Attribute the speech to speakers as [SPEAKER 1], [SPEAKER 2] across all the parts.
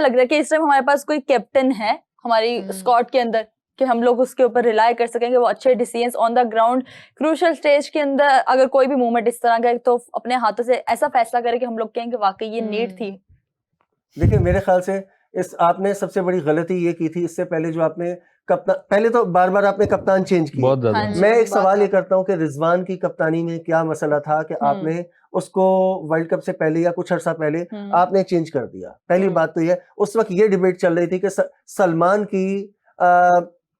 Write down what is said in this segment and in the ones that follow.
[SPEAKER 1] लग रहा है कि इस टाइम हमारे पास कोई कैप्टन है हमारी स्क्वाड के अंदर कि हम लोग उसके ऊपर रिलाई कर सकेंगे, वो अच्छे decisions on the ground crucial stage के अंदर अगर कोई भी मूवमेंट इस तरह का है तो अपने हाथों से ऐसा फैसला करे कि हम लोग कहेंगे वाकई ये नीड थी?
[SPEAKER 2] देखिए मेरे ख्याल से आपने सबसे बड़ी गलती ये की थी, इससे पहले जो आपने कप्तान, पहले तो बार बार आपने कप्तान चेंज किया।
[SPEAKER 3] बहुत ज्यादा।
[SPEAKER 2] मैं एक सवाल ये करता हूँ कि रिजवान की कप्तानी में क्या मसला था कि आपने उसको वर्ल्ड कप से पहले या कुछ अर्सा पहले आपने चेंज कर दिया? पहली बात तो ये, उस वक्त ये डिबेट चल रही थी कि सलमान की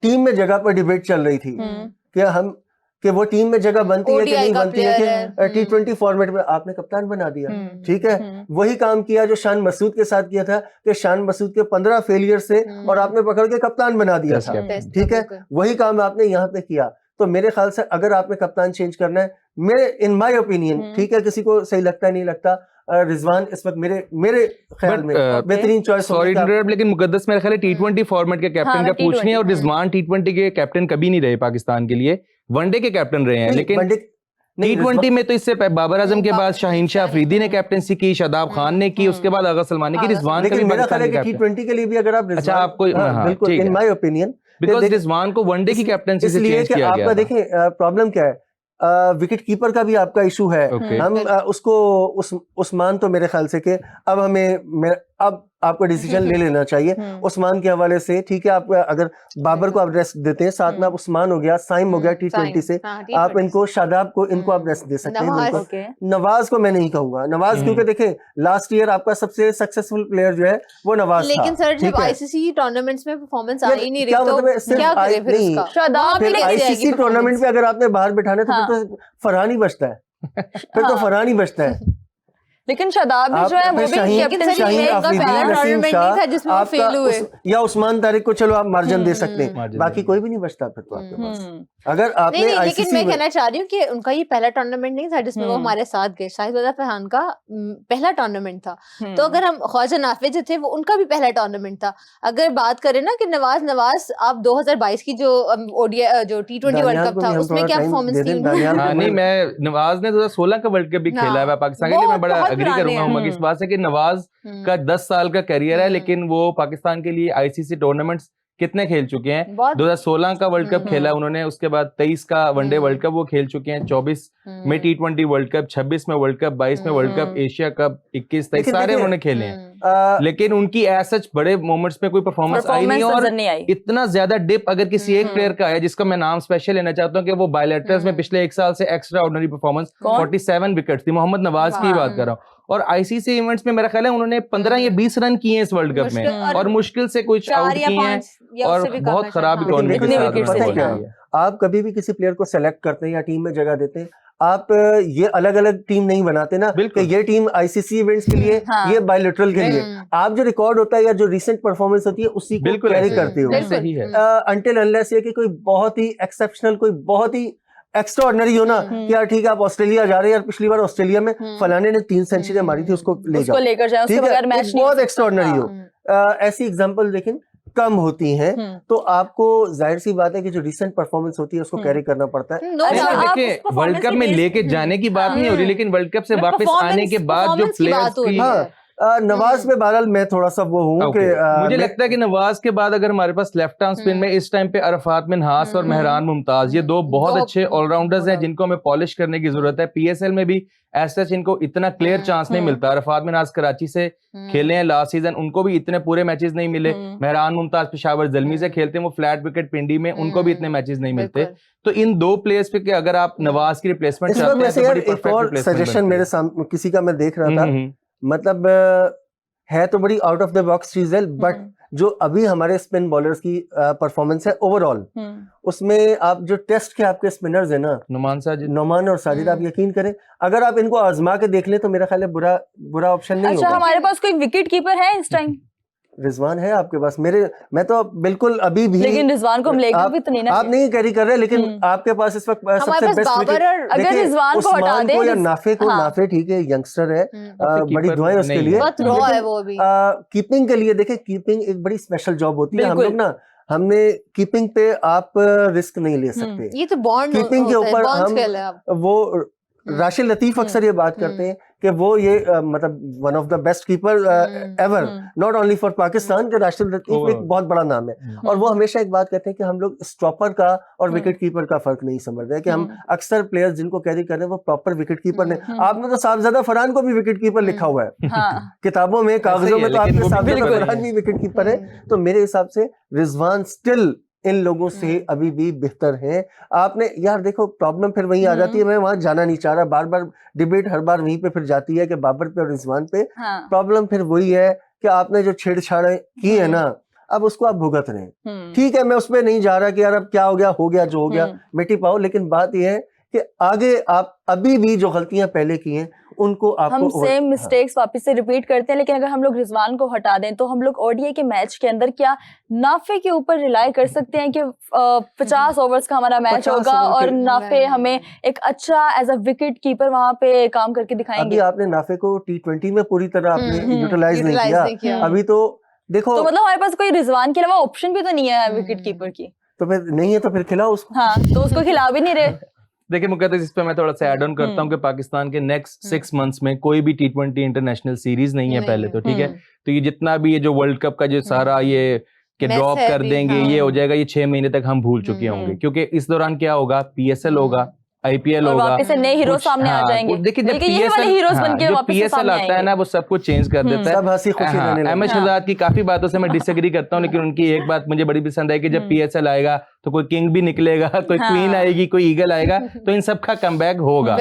[SPEAKER 2] टीम में जगह पर डिबेट चल रही थी कि वो टीम में जगह बनती है कि नहीं बनती है कि T20 फॉर्मेट में आपने कप्तान बना दिया। ठीक है, वही काम किया जो शान मसूद के साथ किया था कि शान मसूद के 15 फेलियर से और आपने पकड़ के कप्तान बना दिया था। ठीक है, वही काम आपने यहाँ पे किया। तो मेरे ख्याल से अगर आपने कप्तान चेंज करना है, मेरे इन माय ओपिनियन, ठीक है, किसी को सही लगता है नहीं लगता, रिजवान इस वक्त मेरे ख्याल में बेहतरीन चॉइस।
[SPEAKER 3] सॉरी लेकिन मुकद्दस मेरे ख्याल है T20 फॉर्मेट के कैप्टन का पूछनी है, और रिजवान T20 के कैप्टन कभी नहीं रहे पाकिस्तान के लिए, वनडे के कैप्टन रहे हैं। लेकिन T20 में तो इससे बाबर आजम के बाद शाहीन शाह अफरीदी ने कैप्टनसी की, शादाब खान ने की, उसके बाद आगा सलमान ने की। रिजवान का भी
[SPEAKER 2] मेरा ख्याल है कि T20 के लिए भी अगर आप
[SPEAKER 3] अच्छा आपको
[SPEAKER 2] बिल्कुल in my opinion,
[SPEAKER 3] because Rizwan को वनडे की कैप्टनसी से चेंज किया गया।
[SPEAKER 2] आपका देखें प्रॉब्लम क्या है, विकेट कीपर का भी आपका इशू है। हम उसको उस्मान तो मेरे ख्याल से कि अब आपको डिसीजन ले लेना चाहिए उस्मान के हवाले से। ठीक है, आप अगर बाबर को आप रेस्ट देते हैं, साथ में आप उस्मान हो गया, साइम हो गया T20 से, आप इनको शादाब को इनको आप रेस्ट दे सकते हैं। नवाज को मैं नहीं कहूंगा, नवाज क्योंकि देखें लास्ट ईयर आपका सबसे सक्सेसफुल प्लेयर जो है वो नवाज था।
[SPEAKER 4] लेकिन सर जब आईसीसी टूर्नामेंट्स में परफॉर्मेंस आ ही नहीं रही तो क्या करें फिर उसका?
[SPEAKER 2] फिर आईसीसी टूर्नामेंट में अगर आपने बाहर बिठाना तो फरहान ही बचता है, फिर तो फरहान ही बचता है।
[SPEAKER 1] लेकिन शादाब भी जो है वो भी
[SPEAKER 2] या उस्मान तारिक को चलो आप मार्जिन दे सकते हैं, बाकी कोई भी नहीं बचता फिर तो आपके पास। अगर आपने
[SPEAKER 4] लेकिन मैं कहना चाह रही हूँ कि उनका ये पहला टूर्नामेंट नहीं था जिसमें वो हमारे साथ गए। शाहिद रज़ा फरहान का पहला टूर्नामेंट था, तो अगर हम ख्वाजा नाफिज जो थे वो उनका भी पहला टूर्नामेंट था। अगर बात करें ना कि नवाज आप 2022 की जो T20 वर्ल्ड कप था उसमें क्या परफॉर्मेंस थी?
[SPEAKER 3] नहीं, मैं नवाज ने 2016 का वर्ल्ड कप भी खेला है पाकिस्तान के लिए, मैं बड़ा एग्री करूंगा मगर इस बात से कि नवाज का 10 साल का करियर है, लेकिन वो पाकिस्तान के लिए आईसीसी टूर्नामेंट्स कितने खेल चुके हैं। 2016 का वर्ल्ड कप खेला उन्होंने, उसके बाद 23 का वनडे वर्ल्ड कप वो खेल चुके हैं, 24 में T20 वर्ल्ड कप, 26 में वर्ल्ड कप, 22 में वर्ल्ड कप, एशिया कप 21 23 सारे उन्होंने खेले हैं। लेकिन उनकी ऐसा बड़े मोमेंट्स में कोई परफॉर्मेंस आई नहीं, और इतना ज्यादा डिप अगर किसी एक प्लेयर का है जिसका मैं नाम स्पेशल लेना चाहता हूँ कि वो बायलैटरल्स में पिछले एक साल से एक्स्ट्रा ऑर्डिनरी परफॉर्मेंस 47 विकेट थी, मोहम्मद नवाज की बात कर रहा हूँ। और आईसीसी इवेंट्स में मेरा ख्याल है उन्होंने 15 या 20 रन किए हैं इस वर्ल्ड कप में, और मुश्किल से कुछ आउट किए हैं और बहुत खराब इकोनॉमी के साथ।
[SPEAKER 2] आप कभी भी किसी प्लेयर को सेलेक्ट करते हैं या टीम में जगह देते हैं, आप ये अलग अलग टीम नहीं बनाते ना कि ये टीम आईसीसी इवेंट्स के लिए, ये बायलैटरल के लिए। आप जो रिकॉर्ड होता है या जो रिसेंट परफॉर्मेंस होती है उसी को कैरी करते हो, अनटिल अनलेस ये कि कोई बहुत ही एक्सेप्शनल, कोई बहुत ही एक्स्ट्रा ऑर्डिनरी हो ना कि यार ठीक है आप ऑस्ट्रेलिया जा रहे हैं, यार पिछली बार ऑस्ट्रेलिया में फलाने ने 3 सेंचुरी मारी थी, उसको लेकर जाओ, ठीक है, बहुत एक्स्ट्रा ऑर्डिनरी हो। ऐसी एग्जांपल लेकिन कम होती हैं, तो आपको जाहिर सी बात है कि जो रिसेंट परफॉर्मेंस होती है उसको कैरी करना पड़ता है।
[SPEAKER 3] देखिए वर्ल्ड कप में लेके जाने की बात नहीं हो रही, लेकिन वर्ल्ड कप से वापस आने के बाद जो प्लेयर्स
[SPEAKER 2] नवाज में बहरहाल मैं थोड़ा सा वो हूँ कि
[SPEAKER 3] मुझे लगता है कि नवाज के बाद अगर हमारे पास लेफ्ट आर्म स्पिन में इस टाइम पे अरफात मिन्हास और मेहरान मुमताज, ये दो बहुत अच्छे ऑलराउंडर्स हैं जिनको हमें पॉलिश करने की जरूरत है। पीएसएल में भी ऐसा इनको इतना क्लियर चांस नहीं मिलता। अरफात मिन्हास कराची से खेले हैं लास्ट सीजन, उनको भी इतने पूरे मैचेस नहीं मिले। मेहरान मुमताज पेशावर जल्मी से खेलते हैं, वो फ्लैट विकेट पिंडी में, उनको भी इतने मैचेस नहीं मिलते। तो इन दो प्लेयर्स पे अगर आप नवाज की रिप्लेसमेंट चाहते हैं तो बड़ी परफेक्ट
[SPEAKER 2] सजेशन मेरे सामने किसी का मैं देख रहा था, मतलब है तो बड़ी आउट ऑफ द बॉक्स चीज है, बट जो अभी हमारे स्पिन बॉलर्स की परफॉर्मेंस है ओवरऑल, उसमें आप जो टेस्ट के आपके स्पिनर्स है ना, नोमान और साजिद, आप यकीन करें अगर आप इनको आजमा के देख लें तो मेरा ख्याल है बुरा ऑप्शन नहीं होगा।
[SPEAKER 1] अच्छा, हमारे पास कोई विकेट कीपर है इस टाइम?
[SPEAKER 2] रिजवान है आपके पास, मैं तो बिल्कुल अभी भी,
[SPEAKER 1] लेकिन रिजवान को हम लेकर भी तो नहीं ना,
[SPEAKER 2] आप नहीं कैरी कर रहे, लेकिन आपके पास इस वक्त सबसे बेस्ट विकेट,
[SPEAKER 1] अगर रिजवान को हटा दें
[SPEAKER 2] या नाफे को, नाफे ठीक है यंगस्टर है, बड़ी दुआएं उसके लिए, कीपिंग के लिए देखें, कीपिंग एक बड़ी स्पेशल जॉब होती है। हम लोग ना, हमने कीपिंग पे आप रिस्क नहीं ले सकते,
[SPEAKER 4] ये तो बॉन्ड
[SPEAKER 2] कीपिंग के ऊपर हम वो राशिद लतीफ अक्सर ये बात करते हैं कि वो ये मतलब one of the best keeper ever, not only for Pakistan के राष्ट्रीय एक बहुत बड़ा नाम है। और वो हमेशा एक बात कहते हैं कि हम लोग स्टॉपर का और विकेट कीपर का फर्क नहीं समझ रहे, कि हम अक्सर प्लेयर्स जिनको कैरी कर रहे हैं वो प्रॉपर विकेट कीपर नहीं। आपने तो साहबजादा फरहान को भी विकेट कीपर लिखा हुआ है किताबों में, कागजों में, तो आपके साहबजादा फरहान भी विकेट कीपर है। तो मेरे हिसाब से रिजवान स्टिल इन लोगों से अभी भी बेहतर है। आपने यार देखो प्रॉब्लम फिर वहीं आ जाती है, मैं वहां जाना नहीं चाह रहा, बार बार डिबेट हर बार वहीं पे फिर जाती है कि बाबर पे और रिजवान पे। प्रॉब्लम फिर वही है कि आपने जो छेड़छाड़ की है ना, अब उसको आप भुगत रहे हैं। ठीक है, मैं उसमें नहीं जा रहा कि यार अब क्या हो गया जो हो गया मिट्टी पाओ, लेकिन बात यह है कि आगे आप अभी भी जो गलतियां पहले की हैं उनको आपको
[SPEAKER 1] हम सेम मिस्टेक्स वापस से रिपीट करते हैं। लेकिन अगर हम लोग रिजवान को हटा दें तो हम लोग ओडीआई के मैच के अंदर क्या नाफे के ऊपर रिलाई कर सकते हैं कि 50 ओवर्स का हमारा मैच होगा और नाफे हमें एक अच्छा एज अ विकेट कीपर वहां पे काम करके दिखाएंगे?
[SPEAKER 2] अभी आपने नाफे को T20 में पूरी तरह आपने यूटिलाइज नहीं किया। अभी तो देखो,
[SPEAKER 1] तो मतलब हमारे पास कोई रिजवान के अलावा ऑप्शन भी तो नहीं है विकेट कीपर की।
[SPEAKER 2] तो फिर नहीं है तो फिर खिलाओ उसको।
[SPEAKER 1] हाँ, तो उसको खिला भी नहीं रहे।
[SPEAKER 3] देखिए मुकद्दस, इस पे मैं थोड़ा सा ऐड ऑन करता हूँ कि पाकिस्तान के नेक्स्ट 6 मंथ्स में कोई भी T20 इंटरनेशनल सीरीज नहीं है पहले तो, ठीक है। तो ये जितना भी ये जो वर्ल्ड कप का जो सारा ये कि ड्रॉप कर देंगे, ये हो जाएगा, ये 6 महीने तक हम भूल चुके होंगे, क्योंकि इस दौरान क्या होगा, PSL होगा, IPL होगा,
[SPEAKER 1] वापस से नए हीरो सामने आ जाएंगे।
[SPEAKER 3] देखिए जब PSL आता है ना, वो सब कुछ चेंज कर देता है। अहमद शहजाद की काफी बातों से मैं डिसएग्री करता हूँ, लेकिन उनकी एक बात मुझे बड़ी पसंद है कि जब PSL आएगा तो कोई किंग भी निकलेगा, कोई क्वीन आएगी, कोई ईगल आएगा, तो इन सब का कमबैक होगा।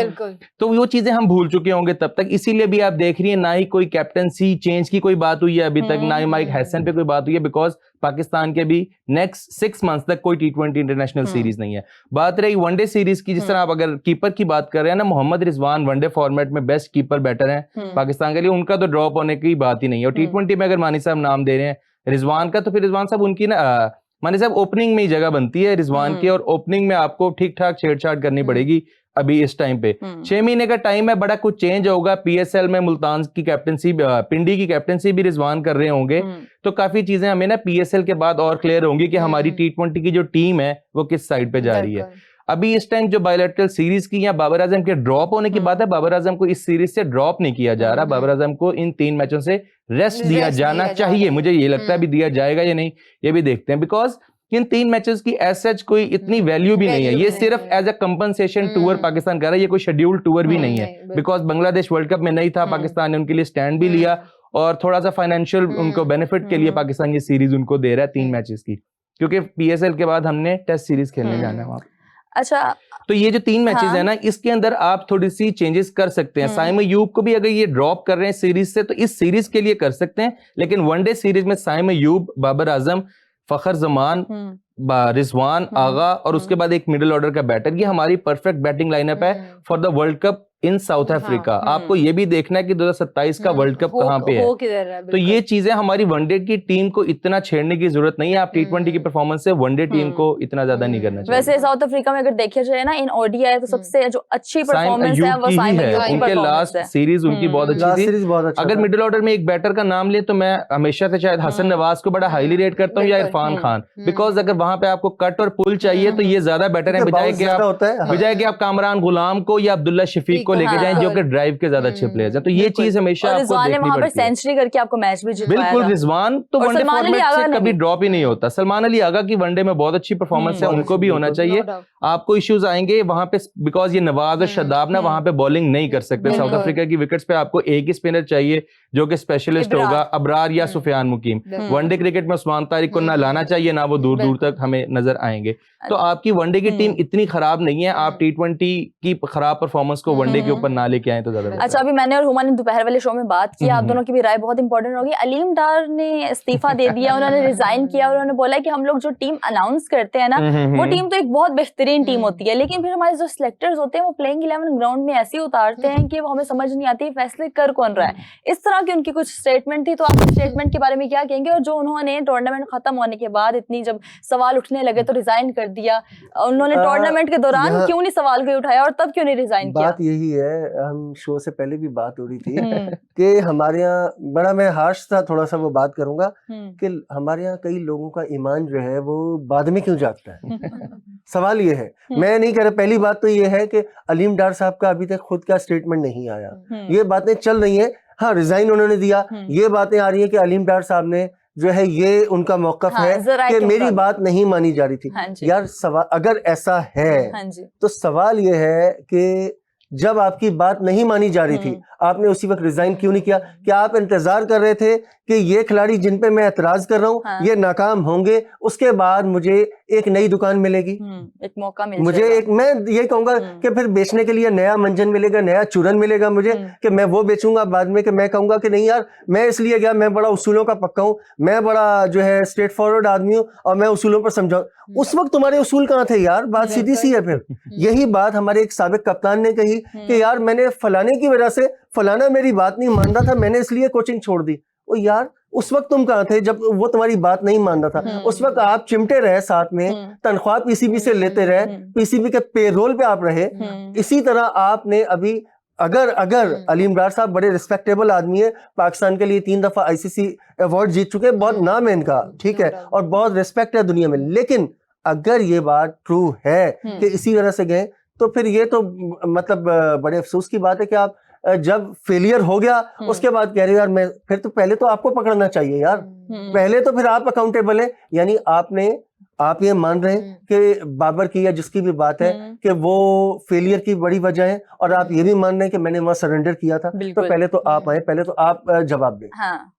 [SPEAKER 3] तो वो चीजें हम भूल चुके होंगे तब तक, इसीलिए भी आप देख रही है ना ही कोई कैप्टनसी चेंज की कोई बात हुई है अभी तक, ना ही माइक हैसन पे कोई बात हुई है, बिकॉज पाकिस्तान के भी नेक्स्ट 6 मंथ्स तक कोई T20 इंटरनेशनल सीरीज नहीं है। बात रही वनडे सीरीज की, जिस तरह आप अगर कीपर की बात कर रहे हैं ना, मोहम्मद रिजवान वनडे फॉर्मेट में बेस्ट कीपर बैटर है पाकिस्तान के लिए, उनका तो ड्रॉप होने की बात ही नहीं है। और T20 में अगर मानी साहब नाम दे रहे हैं रिजवान का, तो फिर रिजवान साहब उनकी ना मानी साहब ओपनिंग में ही जगह बनती है रिजवान की, और ओपनिंग में आपको ठीक ठाक छेड़छाड़ करनी पड़ेगी अभी इस टाइम पे। 6 महीने का टाइम है, बड़ा कुछ चेंज होगा। PSL में मुल्तान की कैप्टनसी, पिंडी की कैप्टनसी भी रिजवान कर रहे होंगे, तो काफी चीजें हमें ना PSL के बाद और क्लियर होंगी कि हमारी T20 की जो टीम है वो किस साइड पे जा रही है। अभी इस टाइम जो बायलैटरल सीरीज की या बाबर आजम के ड्रॉप होने की बात है, बाबर आजम को इस सीरीज से ड्रॉप नहीं किया जा रहा, बाबर आजम को इन 3 मैचों से रेस्ट दिया जाना चाहिए। मुझे ये लगता है अभी दिया जाएगा या नहीं ये भी देखते हैं, बिकॉज इन 3 मैचेस की एज सच कोई इतनी वैल्यू भी नहीं है। ये सिर्फ as a compensation tour Pakistan कर रहा है, ये कोई शेड्यूल्ड टूर भी नहीं है, बिकॉज बांग्लादेश वर्ल्ड कप में नहीं था, पाकिस्तान ने उनके लिए स्टैंड भी लिया और थोड़ा सा फाइनेंशियल उनको बेनिफिट के लिए पाकिस्तान ये सीरीज उनको दे रहा है 3 मैचेस की, क्योंकि PSL के बाद हमने टेस्ट सीरीज खेलने जाना है वहां।
[SPEAKER 1] अच्छा,
[SPEAKER 3] तो ये जो 3 मैचेस है ना, इसके अंदर आप थोड़ी सी चेंजेस कर सकते हैं। साइम अयूब को भी अगर ये ड्रॉप कर रहे हैं सीरीज से, तो इस सीरीज के लिए कर सकते हैं, लेकिन वनडे सीरीज में साइम अयूब, बाबर आजम, फखर जमान, रिजवान आगा और उसके बाद एक मिडिल ऑर्डर का बैटर, ये हमारी परफेक्ट बैटिंग लाइनअप है for the world cup in south Africa. आपको ये भी देखना है कि 2027 का वर्ल्ड कप कहाँ पे है, तो ये चीजें हमारी वनडे की टीम को इतना छेड़ने की जरूरत नहीं है। आप T20 की परफॉर्मेंस से वनडे टीम को इतना ज्यादा नहीं करना चाहिए।
[SPEAKER 1] वैसे साउथ अफ्रीका में अगर देखा जाए ना, इन ODI तो सबसे जो अच्छी परफॉर्मेंस है वो साइम अयूब की
[SPEAKER 3] उनके लास्ट सीरीज उनकी बहुत अच्छी थी। अगर मिडिल ऑर्डर में एक बैटर का नाम ले तो मैं हमेशा से शायद हसन नवाज को बड़ा हाईली रेट करता हूँ, या इरफान खान, बिकॉज अगर वहां पे आपको कट और पुल चाहिए तो ये ज्यादा बेटर है, बजाय कि आप कामरान गुलाम को या अब्दुल्ला शफीक को लेके जाएं, जो कि ड्राइव के ज्यादा अच्छे प्लेयर्स हैं। तो ये चीज हमेशा आपको देखनी पड़ती है।
[SPEAKER 1] सेंचुरी करके आपको मैच भी जितवाया।
[SPEAKER 3] बिल्कुल, रिजवान तो वनडे फॉर्मेट से कभी ड्रॉप ही नहीं होता। सलमान अली आगा की वनडे में बहुत अच्छी परफॉर्मेंस है, उनको भी होना चाहिए। आपको इश्यूज आएंगे वहां पे, बिकॉज ये नवाज और शदाब ना वहां पे बॉलिंग नहीं कर सकते। साउथ अफ्रीका की विकेट्स पे आपको एक ही स्पिनर चाहिए जो कि स्पेशलिस्ट होगा, अबरार या सुफियान मुकीम। वनडे क्रिकेट में उस्मान तारिक को ना लाना चाहिए, ना वो दूर दूर तक हमें नजर आएंगे। तो आपकी वनडे की टीम इतनी खराब नहीं है, आप T20 की खराब परफॉर्मेंस को वनडे के ऊपर ना लेके आए तो ज्यादा।
[SPEAKER 1] अच्छा, अभी मैंने और हुमा ने दोपहर वाले शो में बात की, आप दोनों की भी राय बहुत इंपॉर्टेंट होगी। अलीम डार ने इस्तीफा दे दिया, उन्होंने रिजाइन किया, उन्होंने बोला कि हम लोग जो टीम अनाउंस करते हैं ना, वो टीम तो एक बहुत बेहतरीन टीम होती है, लेकिन फिर हमारे जो सिलेक्टर्स होते हैं वो प्लेइंग 11 ग्राउंड में ऐसे उतारते हैं कि वो हमें समझ नहीं आती फैसले कर कौन रहा है। इस तरह की उनकी कुछ स्टेटमेंट थी, तो आप स्टेटमेंट के बारे में क्या कहेंगे? और जो उन्होंने टूर्नामेंट खत्म होने के बाद इतनी जब सवाल उठने लगे तो रिजाइन कर दिया, उन्होंने टूर्नामेंट के दौरान क्यों नहीं सवाल कोई उठाया और तब क्यों नहीं रिजाइन किया?
[SPEAKER 2] बात यही ही है, हम शो से पहले भी बात हो रही थी कि हमारे यहाँ बड़ा, मैं हार्श था थोड़ा सा वो बात करूंगा कि हमारे यहाँ कई लोगों का ईमान जो है वो बाद में क्यों जागता है। सवाल ये है, मैं नहीं कह रहा, पहली बात तो ये है कि अलीम डार साहब का अभी तक खुद का स्टेटमेंट नहीं आया, ये बातें चल रही हैं। हाँ, रिजाइन उन्होंने दिया, ये बातें आ रही है कि अलीम डार साहब ने जो है ये उनका मौकफ है कि मेरी बात नहीं मानी जा रही थी। यार सवाल अगर ऐसा है तो सवाल ये है कि जब आपकी बात नहीं मानी जा रही थी आपने उसी वक्त रिजाइन क्यों नहीं किया? क्या आप इंतजार कर रहे थे कि ये खिलाड़ी जिन पे मैं एतराज कर रहा हूँ ये नाकाम होंगे, उसके बाद मुझे एक नई दुकान मिलेगी,
[SPEAKER 1] एक मौका मिल
[SPEAKER 2] मुझे एक, मैं ये कहूंगा कि फिर बेचने के लिए नया मंजन मिलेगा, नया चूरन मिलेगा मुझे कि मैं वो बेचूंगा बाद में, कि मैं कहूंगा कि नहीं यार मैं इसलिए गया, मैं बड़ा उसूलों का पक्का हूँ, मैं बड़ा जो है स्ट्रेट फॉरवर्ड आदमी हूँ और मैं उसूलों पर समझाऊं। उस वक्त तुम्हारे उसूल कहाँ थे यार? बात सीधी सी है। फिर यही बात हमारे एक साबिक कप्तान ने कही कि यार मैंने फलाने की वजह से, फलाना मेरी बात नहीं मान रहा था, मैंने इसलिए कोचिंग छोड़ दी। ओ यार उस वक्त तुम कहाँ थे जब वो तुम्हारी बात नहीं मान रहा था? उस वक्त आप चिमटे रहे, साथ में तनख्वाह पीसीबी से लेते रहे, पीसीबी के पेरोल पे आप रहे। इसी तरह आपने अभी अगर अलीम डार साहब बड़े रिस्पेक्टेबल आदमी है, पाकिस्तान के लिए 3 दफा आईसीसी अवार्ड जीत चुके हैं, बहुत नाम है इनका, ठीक है, और बहुत रिस्पेक्ट है दुनिया में, लेकिन अगर ये बात ट्रू है कि इसी वजह से गए तो फिर ये तो मतलब बड़े अफसोस की बात है कि आप जब फेलियर हो गया उसके बाद कह रहे हो यार मैं, फिर तो पहले तो आपको पकड़ना चाहिए यार, पहले तो फिर आप अकाउंटेबल है। यानी आप ये मान रहे हैं कि बाबर की या जिसकी भी बात है कि वो फेलियर की बड़ी वजह है, और आप ये भी मान रहे हैं कि मैंने वहां सरेंडर किया था, तो पहले तो आप आए, पहले तो आप जवाब दें।
[SPEAKER 1] हाँ।